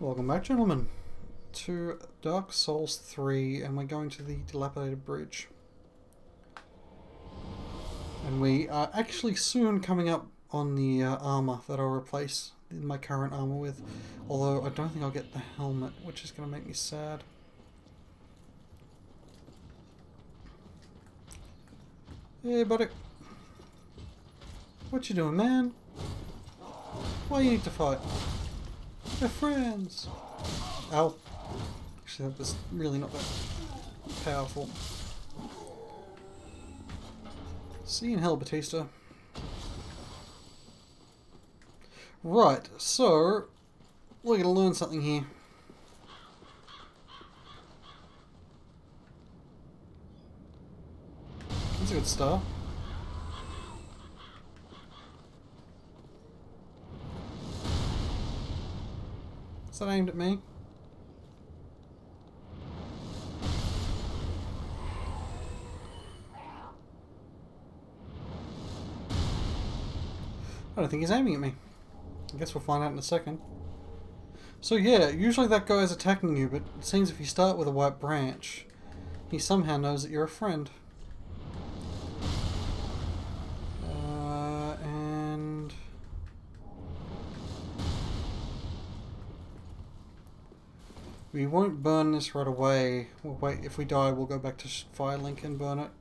Welcome back, gentlemen, to Dark Souls 3, and we're going to the Dilapidated Bridge. And we are actually soon coming up on the armour that I'll replace my current armour with, although I don't think I'll get the helmet, which is going to make me sad. Hey, buddy. What you doing, man? Why you need to fight? We're friends. Ow. Actually, that was really not that powerful. See you in hell, Batista. Right, so we're going to learn something here. That's a good start. Is that aimed at me? I don't think he's aiming at me. I guess we'll find out in a second. So yeah, usually that guy's attacking you, but it seems if you start with a white branch, he somehow knows that you're a friend. And we won't burn this right away. We'll wait. If we die, we'll go back to Firelink and burn it.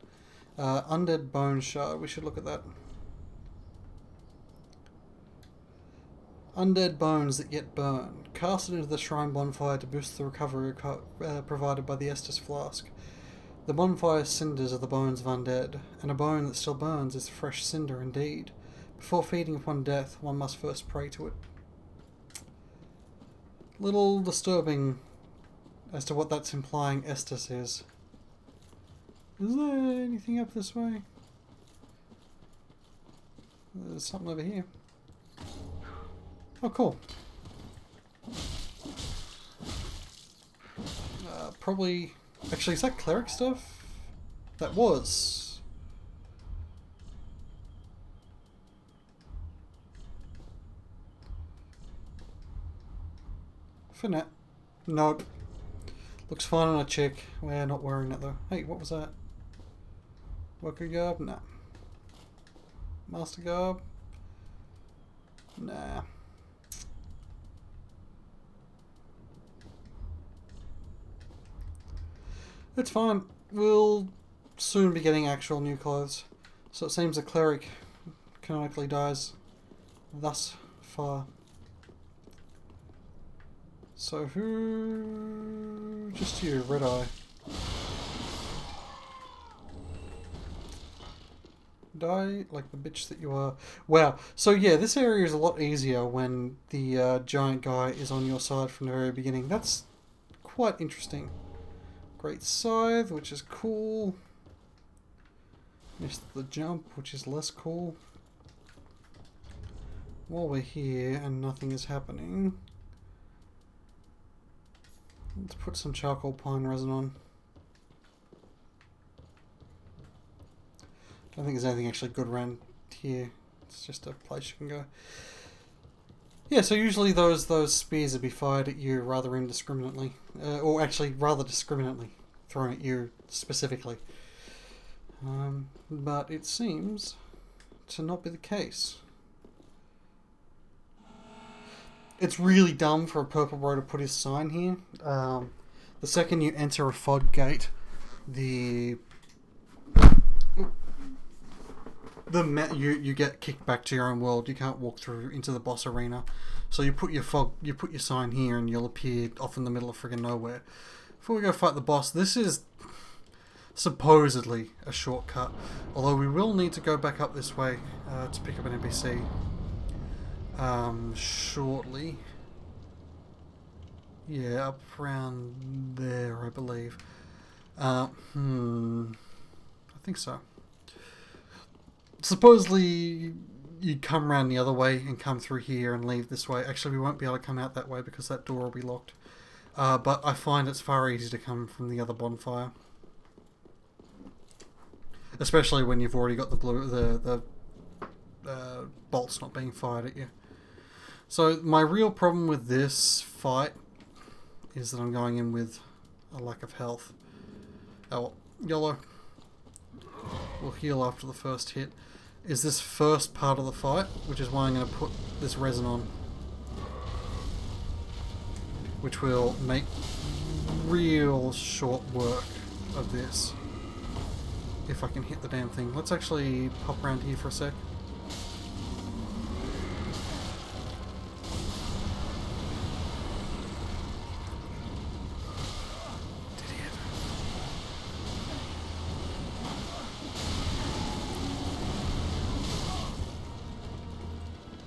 Undead Bone Shard. We should look at that. Undead bones that yet burn. Cast it into the shrine bonfire to boost the recovery provided by the Estus flask. The bonfire's cinders are the bones of undead, and a bone that still burns is a fresh cinder indeed. Before feeding upon death, one must first pray to it. Little disturbing as to what that's implying Estus is. Is there anything up this way? There's something over here. Oh, cool. Probably... Actually, is that cleric stuff? That was. For now. Nope. Looks fine on a chick. We're not wearing that though. Hey, what was that? Worker garb? Nah. Master garb? Nah. It's fine. We'll soon be getting actual new clothes. So it seems a cleric canonically dies thus far. So who... Just you, Red Eye. Die like the bitch that you are. Wow. So yeah, this area is a lot easier when the giant guy is on your side from the very beginning. That's quite interesting. Great Scythe, which is cool. Missed the jump, which is less cool. While we're here and nothing is happening, let's put some charcoal pine resin on. I don't think there's anything actually good around here. It's just a place you can go. Yeah, so usually those spears would be fired at you rather indiscriminately. Or actually, rather discriminately thrown at you specifically. But it seems to not be the case. It's really dumb for a purple bro to put his sign here. The second you enter a fog gate, you get kicked back to your own world. You can't walk through into the boss arena. So you put your sign here, and you'll appear off in the middle of friggin' nowhere. Before we go fight the boss, this is supposedly a shortcut. Although we will need to go back up this way to pick up an NPC shortly. Yeah, up around there, I believe. I think so. Supposedly you come around the other way and come through here and leave this way. Actually, we won't be able to come out that way because that door will be locked. But I find it's far easier to come from the other bonfire. Especially when you've already got the bolts not being fired at you. So my real problem with this fight is that I'm going in with a lack of health. Oh, well, yellow. We'll heal after the first hit. Is this first part of the fight, which is why I'm going to put this resin on. Which will make real short work of this. If I can hit the damn thing. Let's actually pop around here for a sec.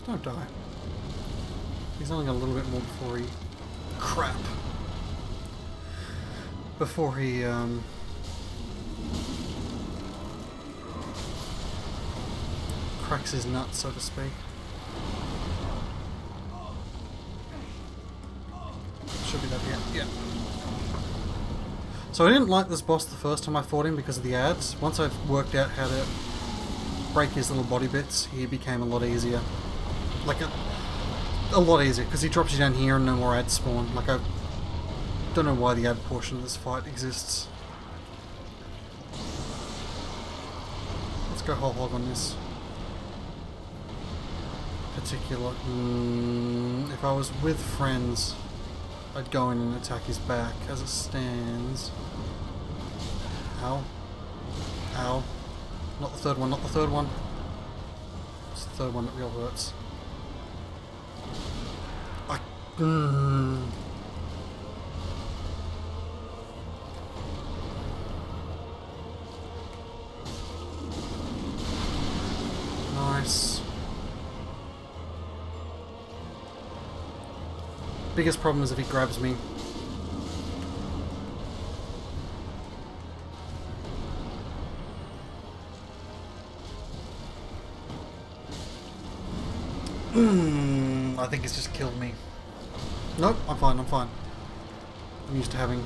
Don't die. He's only got a little bit more before he... Crap! Before he, cracks his nuts, so to speak. Should be that here. Yeah. So I didn't like this boss the first time I fought him because of the ads. Once I worked out how to break his little body bits, he became a lot easier. Like a lot easier, because he drops you down here and no more ads spawn. Like, I don't know why the ad portion of this fight exists. Let's go whole hog on this particular. If I was with friends, I'd go in and attack his back. As it stands... Ow. Ow. Not the third one, not the third one. It's the third one that real hurts. Nice. Biggest problem is if he grabs me. I think it's just killed me. Nope, I'm fine, I'm fine. I'm used to having...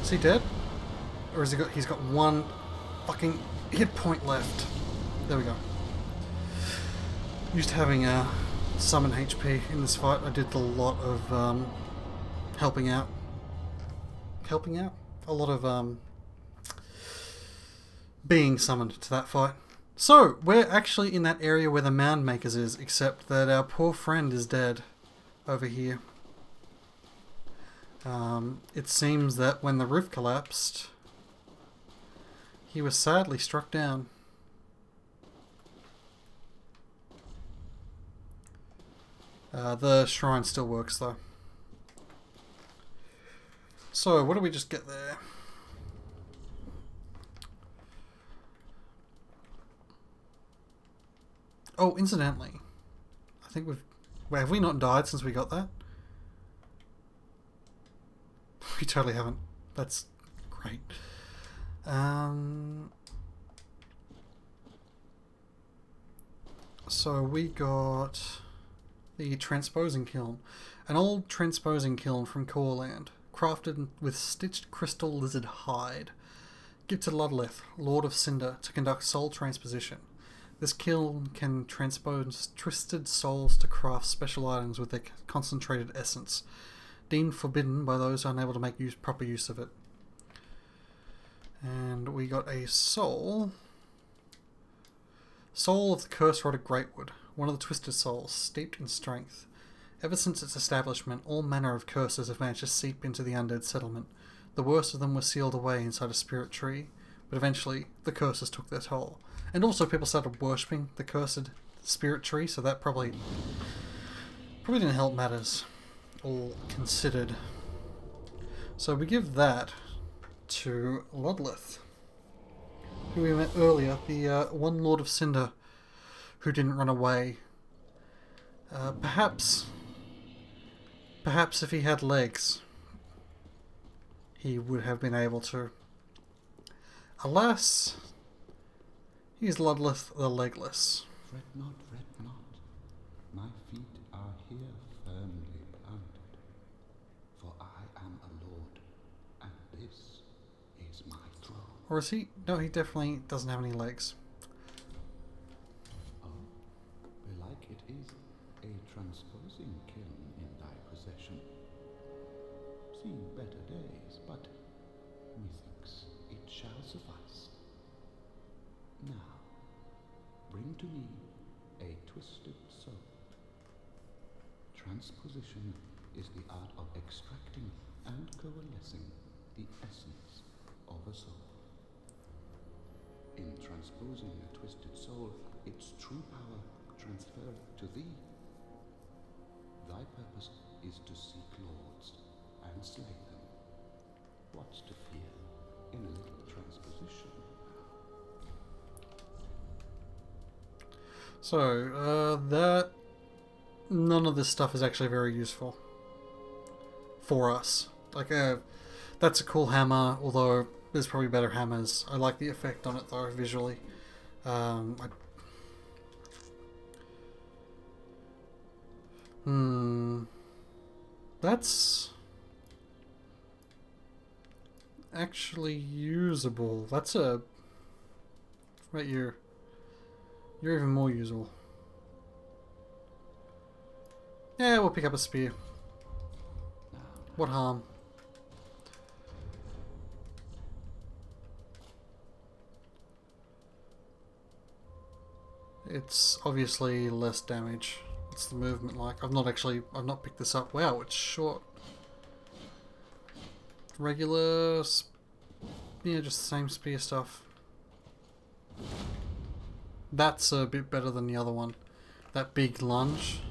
Is he dead? Or has he got... He's got one fucking hit point left. There we go. Used to having summon HP in this fight. I did a lot of helping out. Helping out? A lot of being summoned to that fight. So, we're actually in that area where the Mound Makers is, except that our poor friend is dead over here. It seems that when the roof collapsed, he was sadly struck down. The shrine still works though. So, what did we just get there? Oh, incidentally, I think we've... Wait, have we not died since we got that? We totally haven't. That's great. So we got the transposing kiln. An old transposing kiln from Coreland, crafted with stitched crystal lizard hide. Give to Ludleth, Lord of Cinder, to conduct soul transposition. This kiln can transpose twisted souls to craft special items with their concentrated essence, deemed forbidden by those unable to make proper use of it. And we got a soul. Soul of the Curse-Rotted Greatwood, one of the twisted souls, steeped in strength. Ever since its establishment, all manner of curses have managed to seep into the undead settlement. The worst of them were sealed away inside a spirit tree, but eventually the curses took their toll. And also people started worshipping the cursed spirit tree, so that probably didn't help matters, all considered. So we give that to Ludleth, who we met earlier, the one Lord of Cinder who didn't run away. Perhaps if he had legs, he would have been able to. Alas, he's Ludleth the Legless. Fret not, fret not. My feet are here firmly planted. For I am a lord, and this is my throne. Or is he? No, he definitely doesn't have any legs. Oh, belike it is a transposing kiln in thy possession. seen better days, but methinks it shall suffice. Now, bring to me a twisted soul. Transposition is the art of extracting and coalescing the essence of a soul. In transposing a twisted soul, its true power transferreth to thee. Thy purpose is to seek lords and slay them. What's to fear in a little transposition? So, that... none of this stuff is actually very useful. For us. Like, that's a cool hammer, although there's probably better hammers. I like the effect on it, though, visually. That's actually usable. That's a... Right, you're even more usable. Yeah, we'll pick up a spear. What harm? It's obviously less damage. What's the movement like? I've not picked this up. Wow, it's short. Regular... yeah, just the same spear stuff. That's a bit better than the other one. That big lunge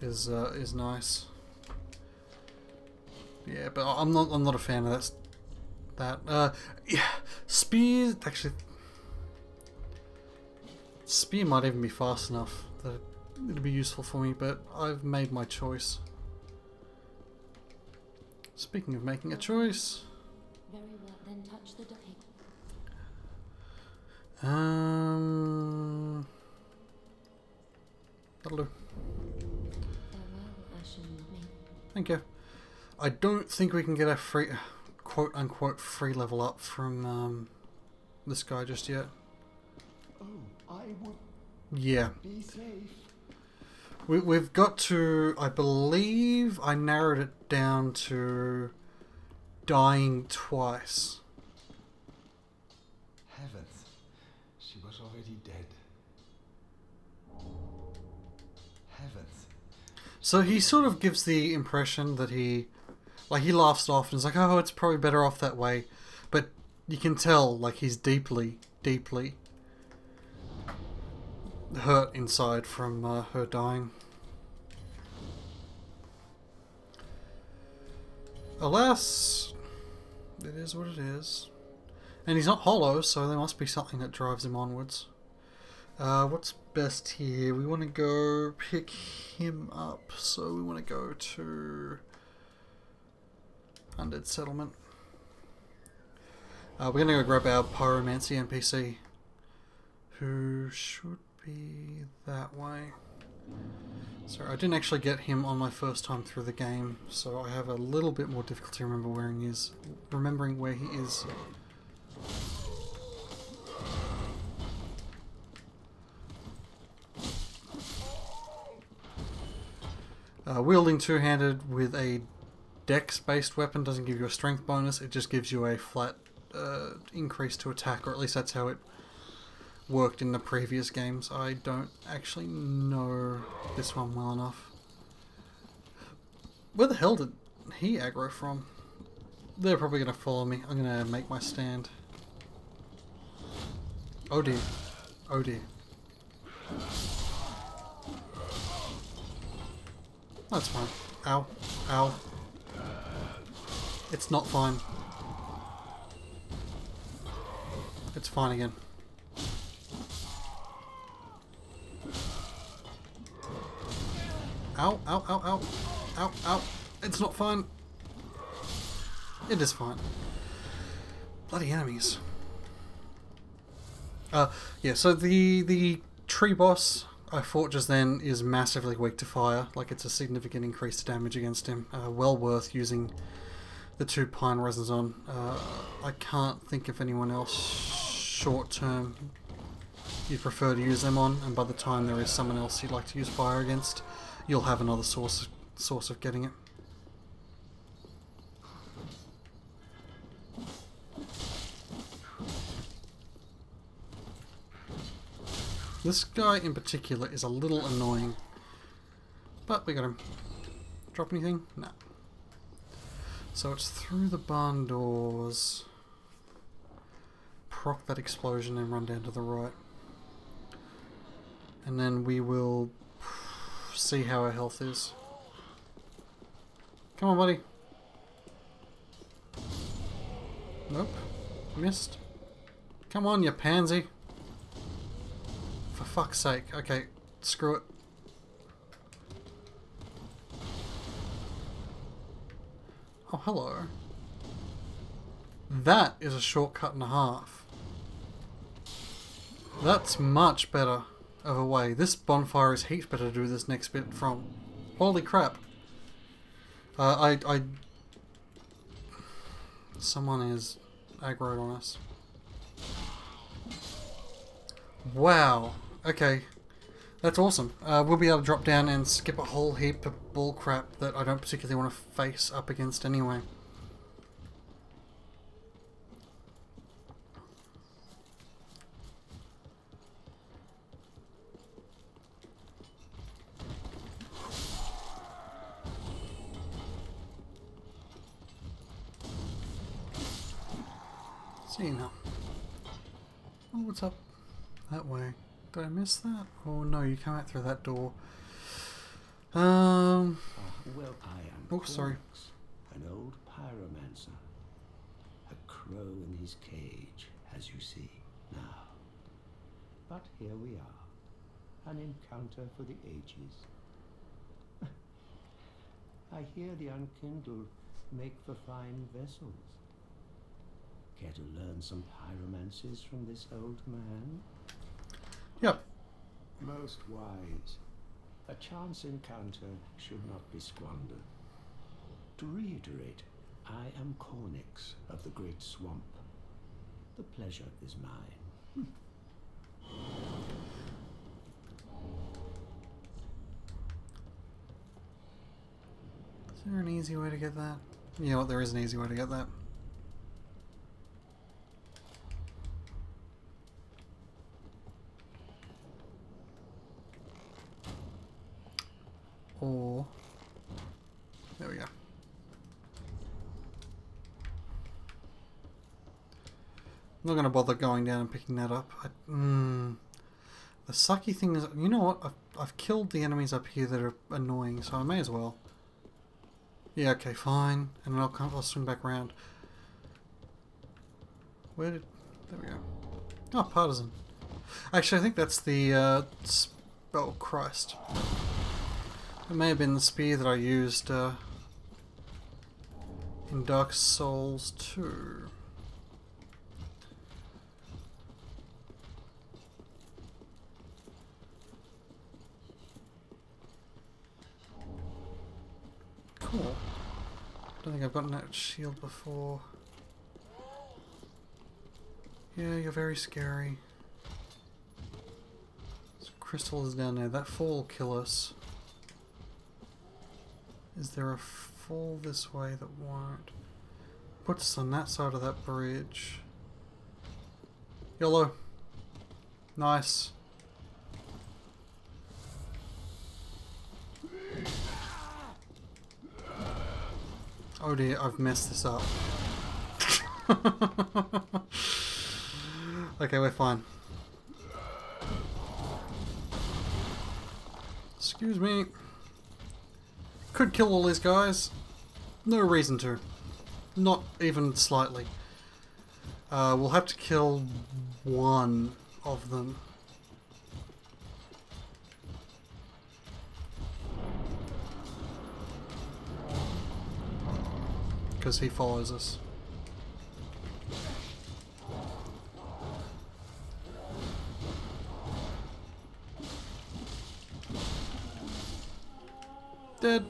is nice. Yeah, but I'm not a fan of that. Yeah, spear actually. Spear might even be fast enough that it'd be useful for me, but I've made my choice. Speaking of making a choice. Very well, then touch the dotting. That'll do. Farewell, Ashen Mummy. Thank you. I don't think we can get a free, quote unquote, free level up from this guy just yet. Oh, I would Yeah. be safe. We've got to, I believe I narrowed it down to dying twice. Heavens, she was already dead. Heavens. So he sort of gives the impression that he laughs it off and is like, oh, it's probably better off that way. But you can tell, like, he's deeply, deeply hurt inside from her dying. Alas, it is what it is. And he's not hollow, so there must be something that drives him onwards. What's best here? We want to go pick him up, so we want to go to Undead Settlement. We're going to go grab our Pyromancy NPC, who should be that way. Sorry, I didn't actually get him on my first time through the game, so I have a little bit more difficulty remembering where he is. Wielding two-handed with a dex-based weapon doesn't give you a strength bonus, it just gives you a flat increase to attack, or at least that's how it worked in the previous games. I don't actually know this one well enough. Where the hell did he aggro from? They're probably going to follow me. I'm going to make my stand. Oh dear. Oh dear. That's fine. Ow. Ow. It's not fine. It's fine again. Ow, ow, ow, ow. Ow, ow. It's not fine. It is fine. Bloody enemies. Yeah, so the tree boss I fought just then is massively weak to fire. Like, it's a significant increase to damage against him. Well worth using the 2 pine resins on. I can't think of anyone else short term you prefer to use them on, and by the time there is someone else you'd like to use fire against, you'll have another source of getting it. This guy in particular is a little annoying. But we got him. Drop anything? No. So it's through the barn doors. Proc that explosion and run down to the right. And then we will see how our health is. Come on, buddy. Nope. Missed. Come on, you pansy. For fuck's sake. Okay, screw it. Oh, hello. That is a shortcut and a half. That's much better of a way. This bonfire is heaps better to do this next bit from. Holy crap. Someone is aggroed on us. Wow. Okay. That's awesome. We'll be able to drop down and skip a whole heap of bullcrap that I don't particularly want to face up against anyway. See now. Oh, what's up that way? Did I miss that? Oh no, you come out through that door. Well, I am. Oh, sorry. Cornix, an old pyromancer. A crow in his cage, as you see now. But here we are, an encounter for the ages. I hear the unkindled make for fine vessels. Care to learn some pyromancies from this old man? Yep. Most wise. A chance encounter should not be squandered. To reiterate, I am Cornix of the Great Swamp. The pleasure is mine. Is there an easy way to get that? You know what, there is an easy way to get that. Or... there we go. I'm not going to bother going down and picking that up. The sucky thing is, you know what? I've killed the enemies up here that are annoying, so I may as well. Yeah, okay, fine. And then I'll swing back around. Where did... there we go. Oh, Partisan. Actually, I think that's the... oh, Christ. It may have been the spear that I used in Dark Souls 2. Cool. Don't think I've gotten that shield before. Yeah, you're very scary. This crystal is down there. That fall will kill us. Is there a fall this way that won't? Puts us on that side of that bridge. Yellow. Nice. Oh dear, I've messed this up. Okay, we're fine. Excuse me. Could kill all these guys. No reason to. Not even slightly. We'll have to kill one of them. Because he follows us. Dead.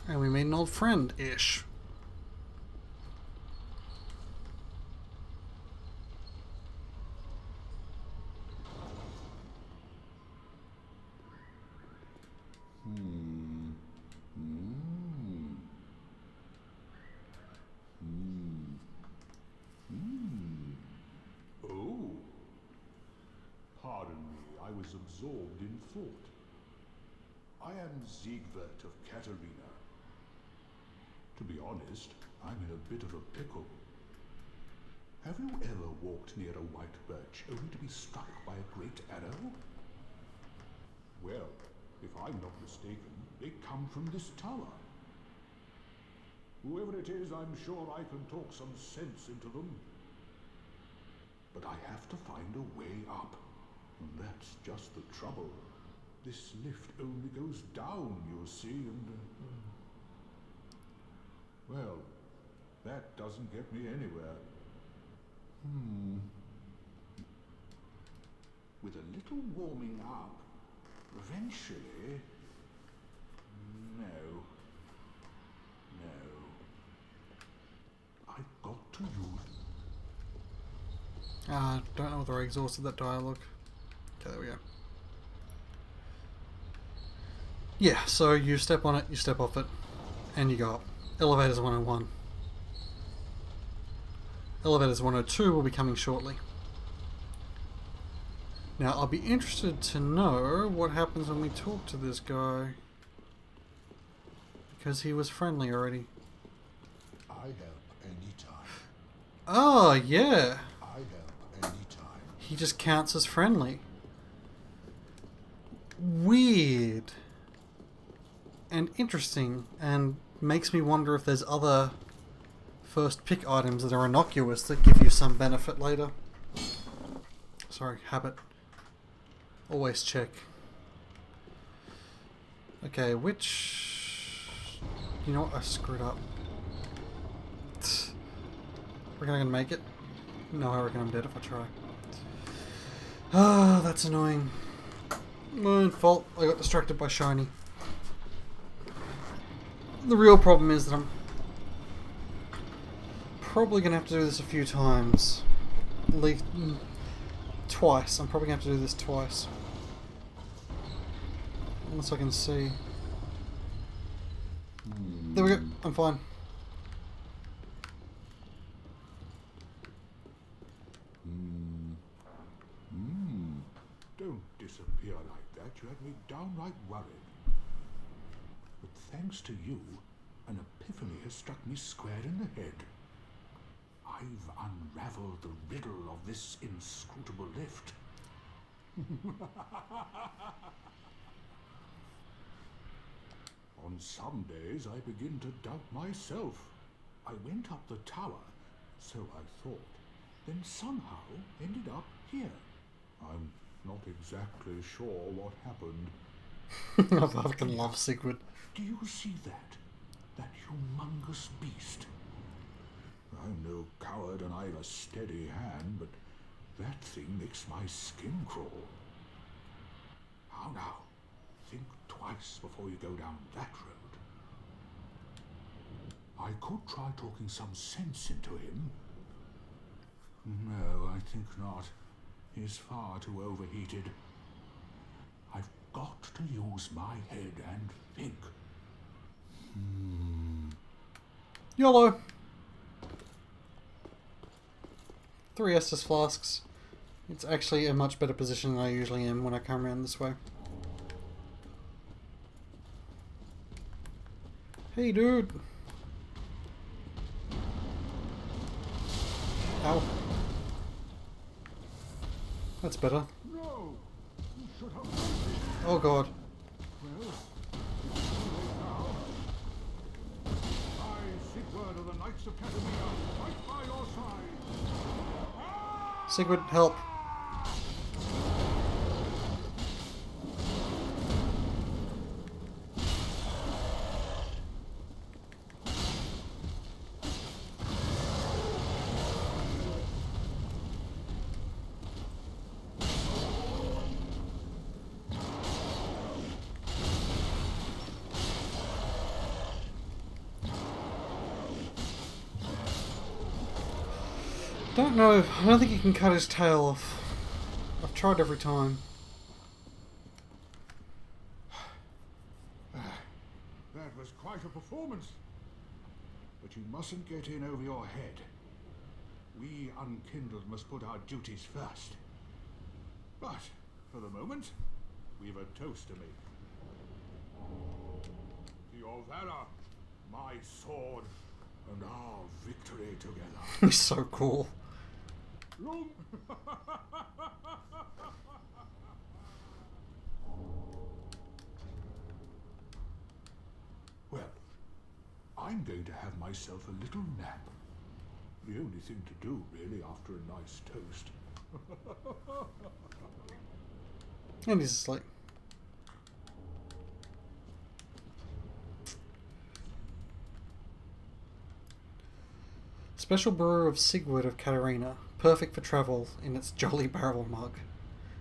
And we made an old friend-ish. I was absorbed in thought. I am Siegbert of Katarina. To be honest, I'm in a bit of a pickle. Have you ever walked near a white birch only to be struck by a great arrow? Well, if I'm not mistaken, they come from this tower. Whoever it is, I'm sure I can talk some sense into them. But I have to find a way up. And that's just the trouble. This lift only goes down, you see, and... well, that doesn't get me anywhere. With a little warming up, eventually... No. I've got to use... Don't know whether I exhausted that dialogue. Okay, there we go. Yeah, so you step on it, you step off it, and you go up. Elevators 101. Elevators 102 will be coming shortly. Now, I'll be interested to know what happens when we talk to this guy. Because he was friendly already. I help anytime. Oh, yeah. I help anytime. He just counts as friendly. Weird. And interesting. And makes me wonder if there's other first pick items that are innocuous that give you some benefit later. Sorry, habit. Always check. Okay, which... You know what? I screwed up. Reckon I can make it? No, I reckon I'm dead if I try. Ah, that's annoying. My own fault. I got distracted by shiny. The real problem is that I'm probably going to have to do this a few times. At least twice. I'm probably going to have to do this twice. Unless I can see. There we go. I'm fine. Don't disappear like that. You had me downright worried. But thanks to you, an epiphany has struck me square in the head. I've unraveled the riddle of this inscrutable lift. On some days I begin to doubt myself. I went up the tower, so I thought, then somehow ended up here. I'm not exactly sure what happened. I fucking love Sigrid. Do you see that? That humongous beast? I'm no coward and I've a steady hand, but that thing makes my skin crawl. How now? Think twice before you go down that road. I could try talking some sense into him. No, I think not. He's far too overheated. I've got to use my head and think. YOLO! 3 Estus flasks. It's actually a much better position than I usually am when I come around this way. Hey, dude! Ow. That's better. No! You should have... Oh god. Well, it's too late now. I, Sigurd of the Knights of Katamina, fight by your side. Sigrid, help. Don't know. I don't think he can cut his tail off. I've tried every time. That was quite a performance. But you mustn't get in over your head. We unkindled must put our duties first. But For the moment, we've a toast to make. To your valor, my sword, and our victory together. He's so cool. Long. Well, I'm going to have myself a little nap. The only thing to do, really, after a nice toast. And he's asleep. Special brew of Sigurd of Katarina, perfect for travel in its jolly barrel mug.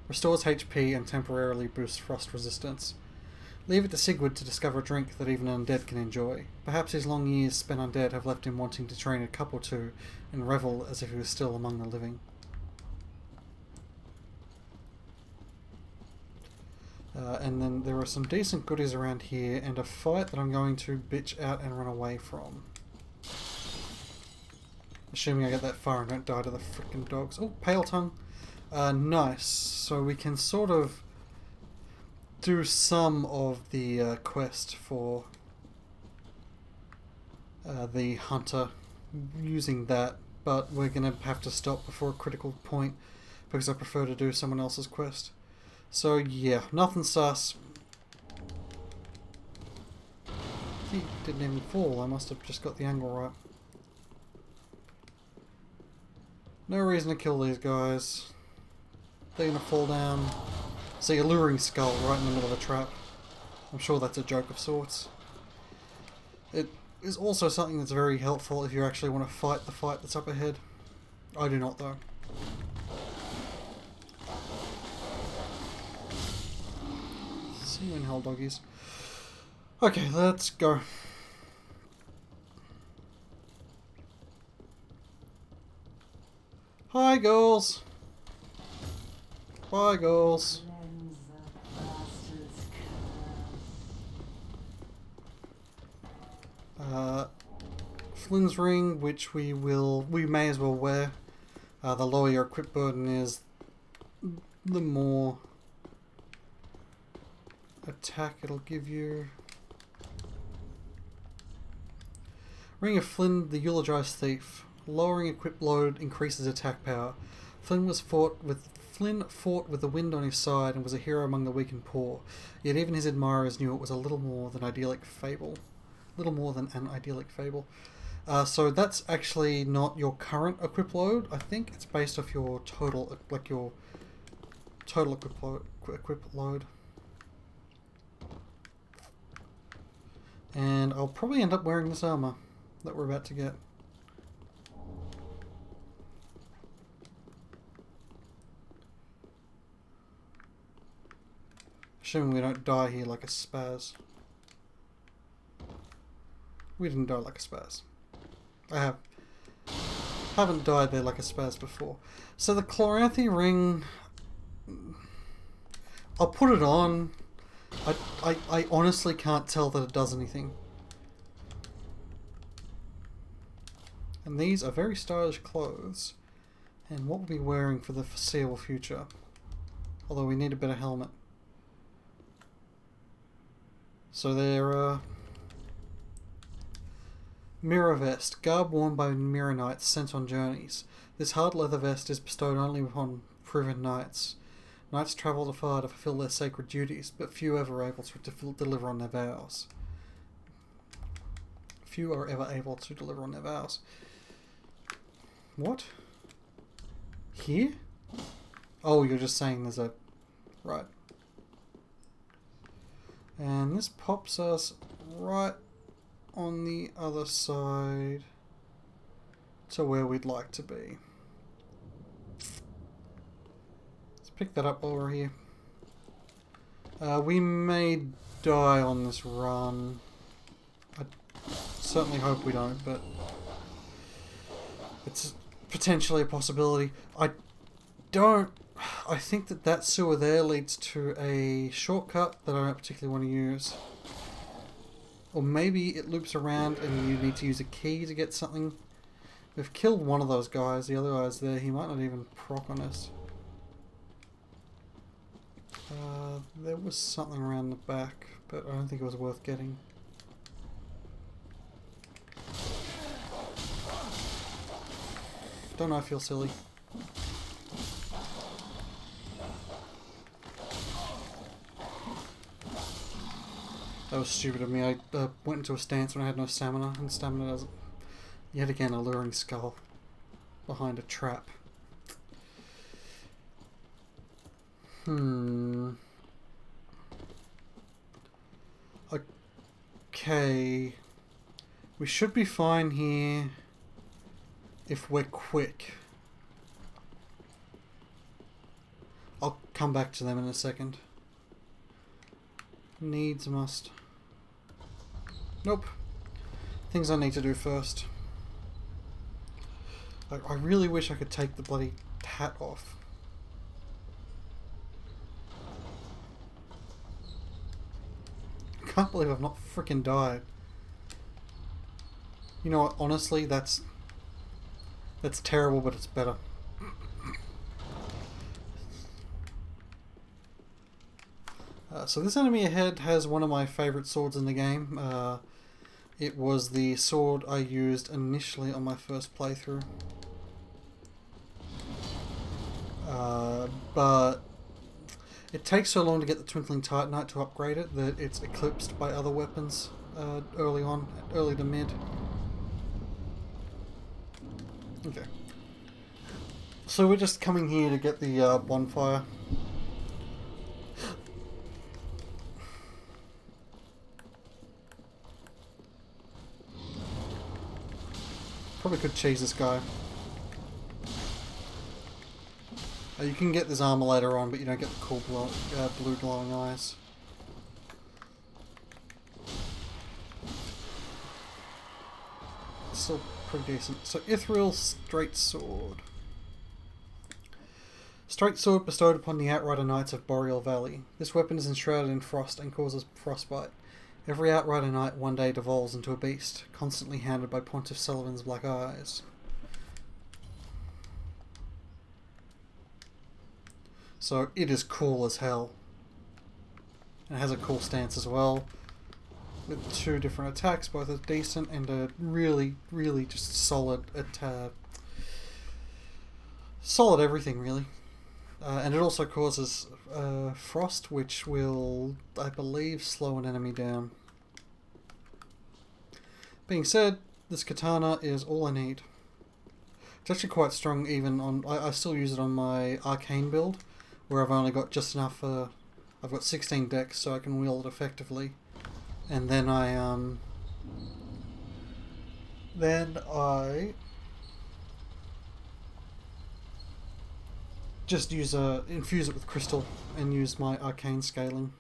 Restores HP and temporarily boosts frost resistance. Leave it to Sigurd to discover a drink that even an undead can enjoy. Perhaps his long years spent undead have left him wanting to train a cup or two and revel as if he was still among the living. And then there are some decent goodies around here and a fight that I'm going to bitch out and run away from. Assuming I get that far and don't die to the frickin' dogs. Oh, Pale Tongue. Nice. So we can sort of do some of the quest for the hunter using that, but we're going to have to stop before a critical point because I prefer to do someone else's quest. So yeah, nothing sus. He didn't even fall. I must have just got the angle right. No reason to kill these guys. They're gonna fall down. See a luring skull right in the middle of a trap. I'm sure that's a joke of sorts. It is also something that's very helpful if you actually want to fight the fight that's up ahead. I do not though. See you in hell, doggies. Okay, let's go. Hi, girls. Bye, girls. Flynn's ring, which we may as well wear. The lower your equip burden is, the more attack it'll give you. Ring of Flynn, the Eulogized Thief. Lowering equip load increases attack power. Flynn fought with the wind on his side and was a hero among the weak and poor. Yet even his admirers knew it was a little more than idyllic fable. Little more than an idyllic fable. So that's actually not your current equip load. I think it's based off your total, like your total equip load. And I'll probably end up wearing this armor that we're about to get. Assuming we don't die here like a spaz. We didn't die like a spaz. I haven't died there like a spaz before. So the Chloranthy ring, I'll put it on. I honestly can't tell that it does anything. And these are very stylish clothes. And what we'll be wearing for the foreseeable future. Although we need a better helmet. So they're Mirror Vest, garb worn by mirror knights sent on journeys. This hard leather vest is bestowed only upon proven knights. Knights travel afar to fulfill their sacred duties, but few ever able to deliver on their vows. Few are ever able to deliver on their vows. What? Here? Oh, you're just saying there's a... Right. And this pops us right on the other side to where we'd like to be. Let's pick that up while we're here. We may die on this run. I certainly hope we don't, but it's potentially a possibility. I think that sewer there leads to a shortcut that I don't particularly want to use. Or maybe it loops around and you need to use a key to get something. We've killed one of those guys, the other guy's there, he might not even proc on us. There was something around the back, but I don't think it was worth getting. Don't I feel silly? That was stupid of me. I went into a stance when I had no stamina, and stamina doesn't... Yet again, a luring skull behind a trap. Okay. We should be fine here if we're quick. I'll come back to them in a second. Needs must. Nope. Things I need to do first. I really wish I could take the bloody hat off. I can't believe I've not frickin' died. You know what, honestly, that's terrible, but it's better. So this enemy ahead has one of my favourite swords in the game. It was the sword I used initially on my first playthrough. But it takes so long to get the Twinkling Titanite to upgrade it that it's eclipsed by other weapons early to mid. Okay. So we're just coming here to get the bonfire. Probably could cheese this guy. You can get this armor later on, but you don't get the cool blue glowing eyes. Still pretty decent. So Ithriel Straight Sword. Straight Sword bestowed upon the Outrider Knights of Boreal Valley. This weapon is enshrouded in frost and causes frostbite. Every Outrider Knight one day devolves into a beast, constantly hounded by Pontiff Sullivan's black eyes. So it is cool as hell. It has a cool stance as well, with 2 different attacks, both are decent and a really, really just solid solid everything really. And it also causes frost, which will, I believe, slow an enemy down. Being said, this katana is all I need. It's actually quite strong even on... I still use it on my arcane build, where I've only got just enough... I've got 16 decks, so I can wield it effectively. And then I just infuse it with crystal and use my arcane scaling,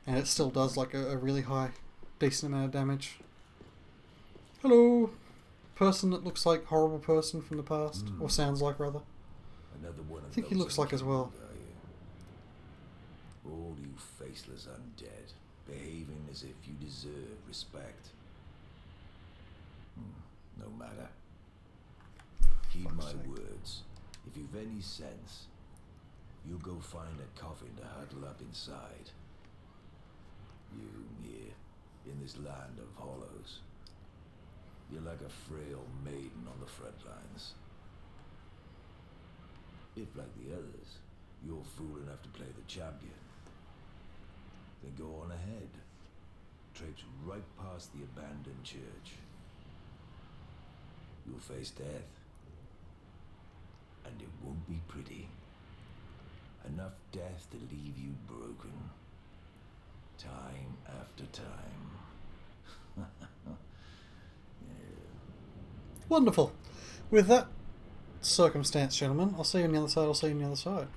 and it still does like a really high, decent amount of damage. Hello, person that looks like horrible person from the past, or sounds like rather. Another one of I think he those looks like as well. are you? All you faceless undead, behaving as if you deserve respect. No matter. Heed my words. If you've any sense, you'll go find a coffin to huddle up inside. You here, in this land of hollows. You're like a frail maiden on the front lines. If, like the others, you're fool enough to play the champion, then go on ahead. Traipse right past the abandoned church. You'll face death. And it won't be pretty. Enough death to leave you broken. Time after time. Wonderful. With that circumstance, gentlemen, I'll see you on the other side.